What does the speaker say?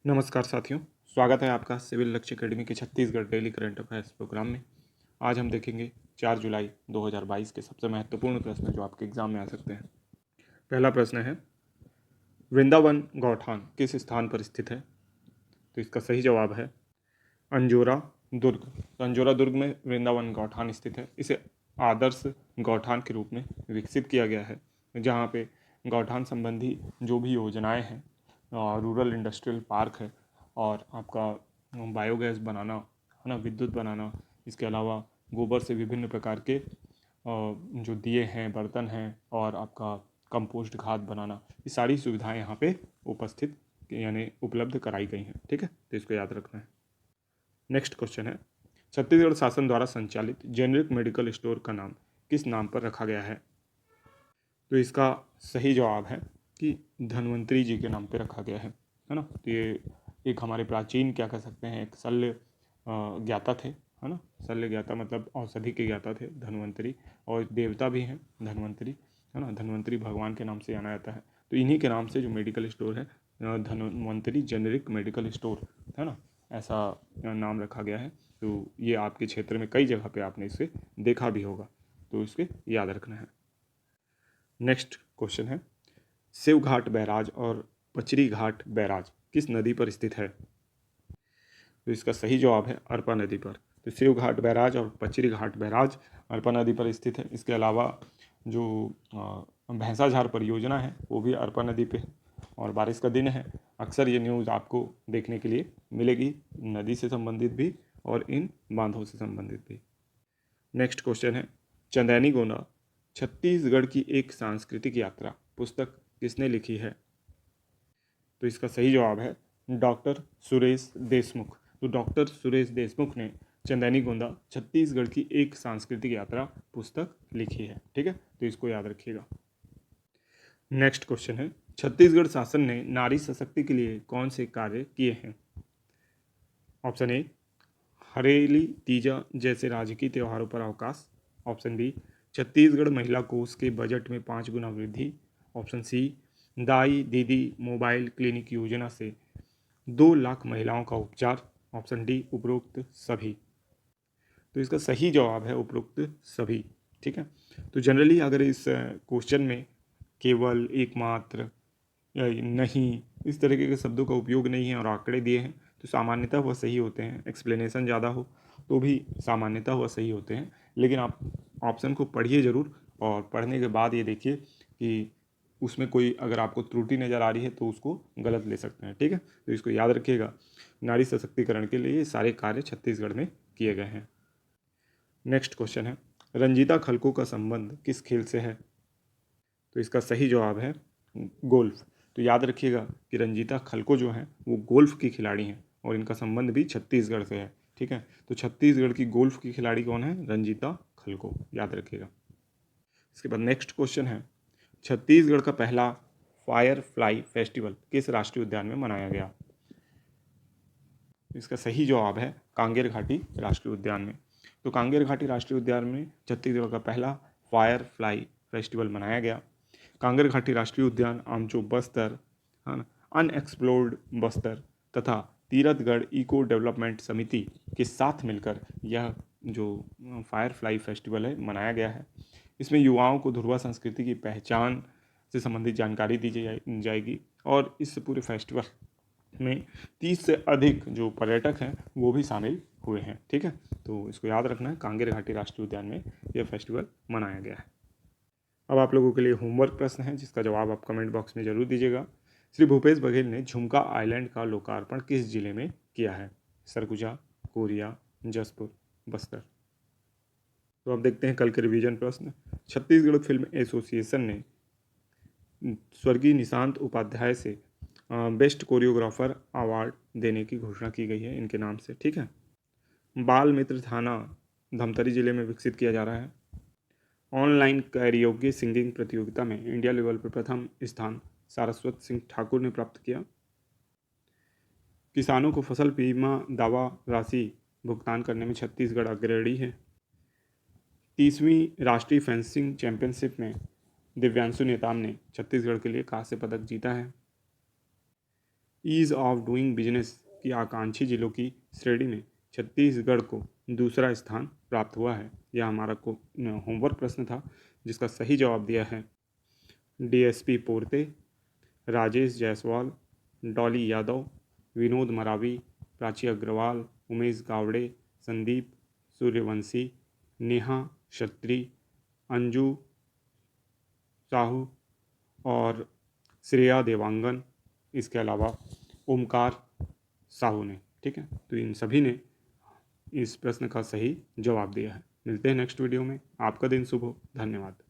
नमस्कार साथियों, स्वागत है आपका सिविल लक्ष्य अकेडमी के Chhattisgarh daily current affairs program में। आज हम देखेंगे 4 जुलाई 2022 के सबसे महत्वपूर्ण प्रश्न जो आपके एग्जाम में आ सकते हैं। पहला प्रश्न है, वृंदावन गौठान किस स्थान पर स्थित है? तो इसका सही जवाब है अंजोरा दुर्ग। तो अंजोरा दुर्ग में वृंदावन गौठान स्थित है। इसे आदर्श गौठान के रूप में विकसित किया गया है, जहाँ पे गौठान संबंधी जो भी योजनाएं हैं, रूरल इंडस्ट्रियल पार्क है और आपका बायोगैस बनाना है ना, विद्युत बनाना, इसके अलावा गोबर से विभिन्न प्रकार के जो दिए हैं, बर्तन हैं और आपका कंपोस्ट खाद बनाना, ये सारी सुविधाएं यहाँ पे उपस्थित यानी उपलब्ध कराई गई हैं। ठीक है, तो इसको याद रखना है। नेक्स्ट क्वेश्चन है, छत्तीसगढ़ शासन द्वारा संचालित जेनेरिक मेडिकल स्टोर का नाम किस नाम पर रखा गया है? तो इसका सही जवाब है कि धन्वंतरी जी के नाम पे रखा गया है ना। तो ये एक हमारे प्राचीन क्या कह सकते हैं, एक शल्य ज्ञाता थे, है ना। शल्य ज्ञाता मतलब औषधि के ज्ञाता थे धन्वंतरी, और देवता भी हैं धन्वंतरी, है ना। धन्वंतरी भगवान के नाम से जाना जाता है। तो इन्हीं के नाम से जो मेडिकल स्टोर है, धन्वंतरी जेनेरिक मेडिकल स्टोर, है ना, ऐसा नाम रखा गया है। तो ये आपके क्षेत्र में कई जगह पे आपने इसे देखा भी होगा, तो इसके याद रखना है। नेक्स्ट क्वेश्चन है, शिवघाट बैराज और पचरी घाट बैराज किस नदी पर स्थित है? तो इसका सही जवाब है अरपा नदी पर। तो शिवघाट बैराज और पचरी घाट बैराज अरपा नदी पर स्थित है। इसके अलावा जो भैंसाझार परियोजना है वो भी अरपा नदी पे है, और बारिश का दिन है, अक्सर ये न्यूज़ आपको देखने के लिए मिलेगी, नदी से संबंधित भी और इन बांधों से संबंधित भी। नेक्स्ट क्वेश्चन है, चंदैनी गोंदा छत्तीसगढ़ की एक सांस्कृतिक यात्रा पुस्तक किसने लिखी है? तो इसका सही जवाब है डॉक्टर सुरेश देशमुख। तो डॉक्टर सुरेश देशमुख ने चंदैनी गोंदा छत्तीसगढ़ की एक सांस्कृतिक यात्रा पुस्तक लिखी है। ठीक है, तो इसको याद रखिएगा। नेक्स्ट क्वेश्चन है, छत्तीसगढ़ शासन ने नारी सशक्ति के लिए कौन से कार्य किए हैं? ऑप्शन ए, हरेली तीजा जैसे राजकीय त्योहारों पर अवकाश। ऑप्शन बी, छत्तीसगढ़ महिला कोष के बजट में 5 गुना वृद्धि। ऑप्शन सी, दाई दीदी मोबाइल क्लिनिक योजना से 2 लाख महिलाओं का उपचार। ऑप्शन डी, उपरोक्त सभी। तो इसका सही जवाब है उपरोक्त सभी। ठीक है, तो जनरली अगर इस क्वेश्चन में केवल, एकमात्र, नहीं, इस तरीके के शब्दों का उपयोग नहीं है और आंकड़े दिए हैं, तो सामान्यतः वह सही होते हैं। एक्सप्लेनेशन ज़्यादा हो तो भी सामान्यतः वह सही होते हैं। लेकिन आप ऑप्शन को पढ़िए ज़रूर, और पढ़ने के बाद ये देखिए कि उसमें कोई अगर आपको त्रुटि नज़र आ रही है तो उसको गलत ले सकते हैं। ठीक है, तो इसको याद रखिएगा, नारी सशक्तिकरण के लिए ये सारे कार्य छत्तीसगढ़ में किए गए हैं। नेक्स्ट क्वेश्चन है, रंजीता खलको का संबंध किस खेल से है? तो इसका सही जवाब है गोल्फ। तो याद रखिएगा कि रंजीता खलको जो हैं वो गोल्फ की खिलाड़ी हैं, और इनका संबंध भी छत्तीसगढ़ से है। ठीक है, तो छत्तीसगढ़ की गोल्फ की खिलाड़ी कौन है? रंजीता खलको, याद रखिएगा। इसके बाद नेक्स्ट क्वेश्चन है, छत्तीसगढ़ का पहला फायर फ्लाई फेस्टिवल किस राष्ट्रीय उद्यान में मनाया गया? इसका सही जवाब है कांगेर घाटी राष्ट्रीय उद्यान में। तो कांगेर घाटी राष्ट्रीय उद्यान में छत्तीसगढ़ का पहला फायर फ्लाई फेस्टिवल मनाया गया। कांगेर घाटी राष्ट्रीय उद्यान आमचो बस्तर, है ना, अनएक्सप्लोर्ड बस्तर तथा तीरथगढ़ इको डेवलपमेंट समिति के साथ मिलकर यह जो फायर फ्लाई फेस्टिवल है मनाया गया है। इसमें युवाओं को ध्रुवा संस्कृति की पहचान से संबंधित जानकारी दी जाएगी, और इस पूरे फेस्टिवल में 30 से अधिक जो पर्यटक हैं वो भी शामिल हुए हैं। ठीक है, तो इसको याद रखना है, कांगेर घाटी राष्ट्रीय उद्यान में यह फेस्टिवल मनाया गया है। अब आप लोगों के लिए होमवर्क प्रश्न है, जिसका जवाब आप कमेंट बॉक्स में जरूर दीजिएगा। श्री भूपेश बघेल ने झुमका आइलैंड का लोकार्पण किस जिले में किया है? सरगुजा, कोरिया, जसपुर, बस्तर। तो अब देखते हैं कल के रिवीजन प्रश्न। छत्तीसगढ़ फिल्म एसोसिएशन ने स्वर्गीय निशांत उपाध्याय से बेस्ट कोरियोग्राफर अवार्ड देने की घोषणा की गई है इनके नाम से। ठीक है, बाल मित्र थाना धमतरी जिले में विकसित किया जा रहा है। ऑनलाइन कैरियोके सिंगिंग प्रतियोगिता में इंडिया लेवल पर प्रथम स्थान सारस्वत सिंह ठाकुर ने प्राप्त किया। किसानों को फसल बीमा दावा राशि भुगतान करने में छत्तीसगढ़ अग्रणी है। 30वीं राष्ट्रीय फेंसिंग चैंपियनशिप में दिव्यांशु नेताम ने छत्तीसगढ़ के लिए कांस्य पदक जीता है। ईज़ ऑफ डूइंग बिजनेस की आकांक्षी जिलों की श्रेणी में छत्तीसगढ़ को दूसरा स्थान प्राप्त हुआ है। यह हमारा होमवर्क प्रश्न था, जिसका सही जवाब दिया है डीएसपी पोर्ते, राजेश जायसवाल, डॉली यादव, विनोद मरावी, प्राची अग्रवाल, उमेश गावड़े, संदीप सूर्यवंशी, नेहा क्षत्री, अंजू साहू और श्रेया देवांगन, इसके अलावा ओमकार साहू ने। ठीक है, तो इन सभी ने इस प्रश्न का सही जवाब दिया है। मिलते हैं नेक्स्ट वीडियो में। आपका दिन शुभ हो। धन्यवाद।